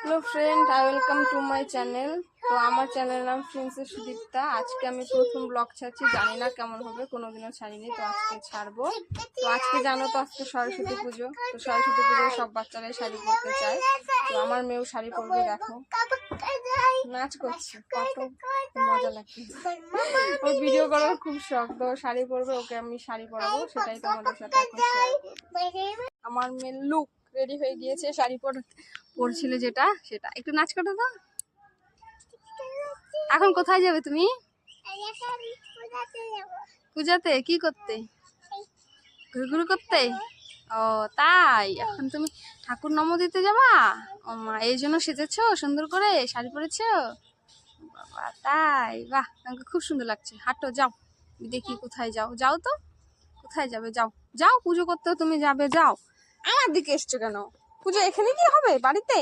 Hello friend, welcome to my channel. তো আমার চ্যানেলের নাম প্রিন্সেস সুদীপ্তা। আজকে আমি প্রথম ব্লগ ছাড়ছি, জানি না কেমন হবে, কোনোদিনও ছাড়িনি, তো আজকে ছাড়বো। তো আজকে জানো তো আজকে সরস্বতী পুজো, তো সরস্বতী পুজোয় সব বাচ্চারাই শাড়ি পরতে চায়। তো আমার মেয়েও শাড়ি পরবে, দেখো নাচ করছে, কত মজা লাগছে। ওর ভিডিও করার খুব শখ, তো শাড়ি পরবে, ওকে আমি শাড়ি পরাবো, সেটাই তোমাদের সাথে এখন শেয়ার করবো। আমার মেয়ে লুক রেডি হয়ে গিয়েছে, শাড়ি পরছিল যেটা, সেটা একটু নাচ করো তো। এখন কোথায় যাবে তুমি? পূজাতে? কি করতে? ঘুরঘুর করতে? ও তাই, এখন তুমি ঠাকুর নম দিতে যাবা? ও মা, এই জন্য সেজেছো সুন্দর করে, শাড়ি পরেছো? বাবা তাই, বাহ, তোমাকে খুব সুন্দর লাগছে। হাঁটো, যাও দেখি কোথায় যাও, যাও তো কোথায় যাবে, যাও যাও পুজো করতে তুমি যাবে, যাও। আমার দিকে এসছো কেন? পুজো এখানে কি হবে, বাড়িতে?